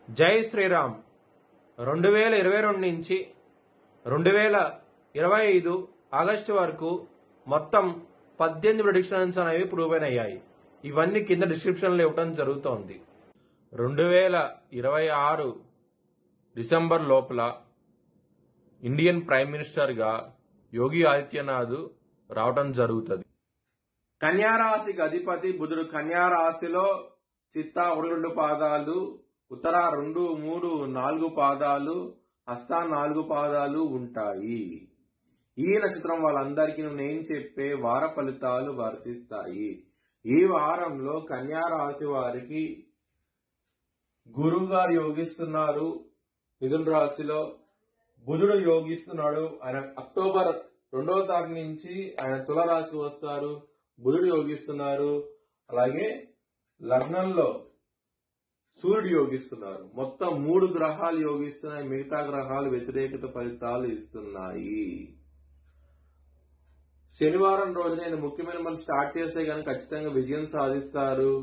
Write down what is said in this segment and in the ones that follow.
జై శ్రీరామ్. 2022 నుంచి 2025 ఆగస్టు వరకు మొత్తం 18 ప్రెడిక్షన్స్ అనేవి ప్రూవ్ అయ్యాయి. ఇవన్నీ కింద డిస్క్రిప్షన్లో ఇవ్వడం జరుగుతోంది. 2026 డిసెంబర్ లోపల ఇండియన్ ప్రైమ్ మినిస్టర్గా యోగి ఆదిత్యనాథ్ రావడం జరుగుతుంది. కన్యారాశికి అధిపతి బుధుడు. కన్యారాశిలో చిత్త 1-2 పాదాలు, ఉత్తర 2, 3, 4 పాదాలు, హస్త 4 పాదాలు ఉంటాయి. ఈ నక్షత్రం వాళ్ళందరికీ నేను చెప్పే వార ఫలితాలు వర్తిస్తాయి. ఈ వారంలో కన్యా రాశి వారికి గురువు గారు యోగిస్తున్నారు. మిథున రాశిలో బుధుడు యోగిస్తున్నాడు. ఆయన అక్టోబర్ 2వ తారీఖు నుంచి ఆయన తుల రాశి వస్తారు. బుధుడు యోగిస్తున్నారు. అలాగే లగ్నంలో సూర్యుడు యోగిస్తున్నారు. మొత్తం 3 గ్రహాలు యోగిస్తున్నాయి. మిగతా గ్రహాలు వ్యతిరేకత ఫలితాలు ఇస్తున్నాయి. శనివారం రోజున నేను ముఖ్యమైన పనులు స్టార్ట్ చేస్తే కనుక ఖచ్చితంగా విజయం సాధిస్తారు.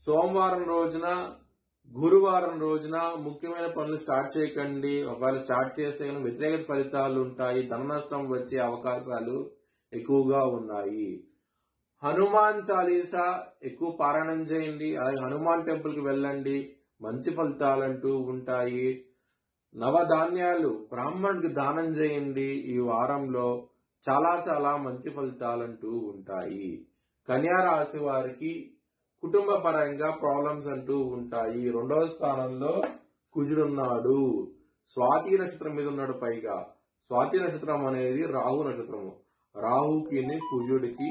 సోమవారం రోజున, గురువారం రోజున ముఖ్యమైన పనులు స్టార్ట్ చేయకండి. ఒకవేళ స్టార్ట్ చేస్తే కనుక వ్యతిరేకత ఫలితాలు ఉంటాయి. ధన నష్టం వచ్చే అవకాశాలు ఎక్కువగా ఉన్నాయి. హనుమాన్ చాలీసా ఎక్కువ పారాయణం చేయండి. అలాగే హనుమాన్ టెంపుల్ కి వెళ్ళండి. మంచి ఫలితాలంటూ ఉంటాయి. నవధాన్యాలు బ్రాహ్మణుడికి దానం చేయండి. ఈ వారంలో చాలా చాలా మంచి ఫలితాలంటూ ఉంటాయి. కన్యా రాశి వారికి కుటుంబ పరంగా ప్రాబ్లమ్స్ అంటూ ఉంటాయి. 2వ స్థానంలో కుజుడున్నాడు. స్వాతి నక్షత్రం మీద ఉన్నాడు. పైగా స్వాతి నక్షత్రం అనేది రాహు నక్షత్రము. రాహుకి కుజుడికి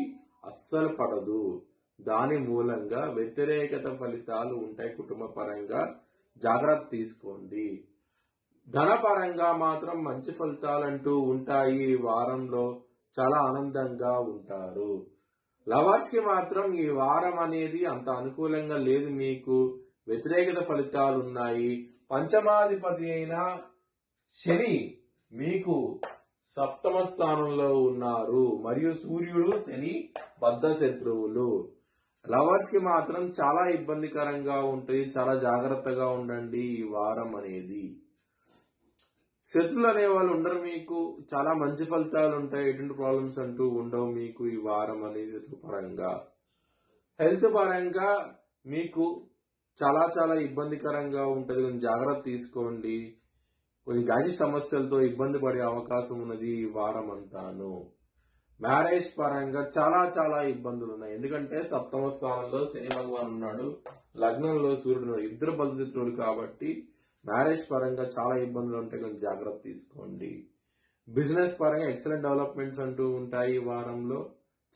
అస్సలు పడదు. దాని మూలంగా వ్యతిరేకత ఫలితాలు ఉంటాయి. కుటుంబ పరంగా జాగ్రత్త తీసుకోండి. ధన పరంగా మాత్రం మంచి ఫలితాలంటూ ఉంటాయి. ఈ వారంలో చాలా ఆనందంగా ఉంటారు. లవర్స్ కి మాత్రం ఈ వారం అనేది అంత అనుకూలంగా లేదు. మీకు వ్యతిరేకత ఫలితాలు ఉన్నాయి. పంచమాధిపతి అయిన శని మీకు 7వ స్థానంలో ఉన్నారు. మరియు సూర్యుడు, శని బద్ధ శత్రువులు. లవర్స్ కి మాత్రం చాలా ఇబ్బందికరంగా ఉంటుంది. చాలా జాగ్రత్తగా ఉండండి ఈ వారం అనేది. శత్రులు అనే వాళ్ళు ఉండరు. మీకు చాలా మంచి ఫలితాలు ఉంటాయి. ఎటువంటి ప్రాబ్లమ్స్ అంటూ ఉండవు మీకు ఈ వారం అనేది. శత్రు పరంగా, హెల్త్ పరంగా మీకు చాలా చాలా ఇబ్బందికరంగా ఉంటుంది. కొంచెం జాగ్రత్త తీసుకోండి. కొన్ని గ్యాస్ సమస్యలతో ఇబ్బంది పడే అవకాశం ఉన్నది ఈ వారం అంతాను. మ్యారేజ్ పరంగా చాలా చాలా ఇబ్బందులు ఉన్నాయి. ఎందుకంటే 7వ స్థానంలో శని భగవాన్ ఉన్నాడు. లగ్నంలో సూర్యుడు ఉన్నాడు. ఇద్దరు బలశత్రువులు కాబట్టి మ్యారేజ్ పరంగా చాలా ఇబ్బందులు ఉంటాయి. కొంచెం జాగ్రత్త తీసుకోండి. బిజినెస్ పరంగా ఎక్సలెంట్ డెవలప్మెంట్స్ అంటూ ఉంటాయి. ఈ వారంలో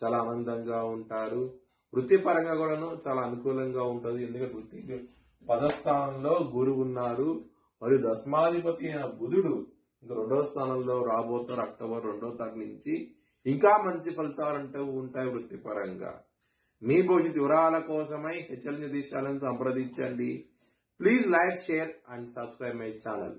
చాలా ఆనందంగా ఉంటారు. వృత్తి పరంగా కూడాను చాలా అనుకూలంగా ఉంటుంది. ఎందుకంటే వృత్తికి 10వ స్థానంలో గురువు ఉన్నారు. మరియు దశమాధిపతి అయిన బుధుడు ఇంకా 2వ స్థానంలో రాబోతారు. అక్టోబర్ 2వ తారీఖు నుంచి ఇంకా మంచి ఫలితాలు ఉంటాయి వృత్తిపరంగా. మీ భవిష్యత్ వివరాల కోసమై హెచ్ఎల్ నిధి ఛానల్ సంప్రదించండి. Please like, share and subscribe my channel.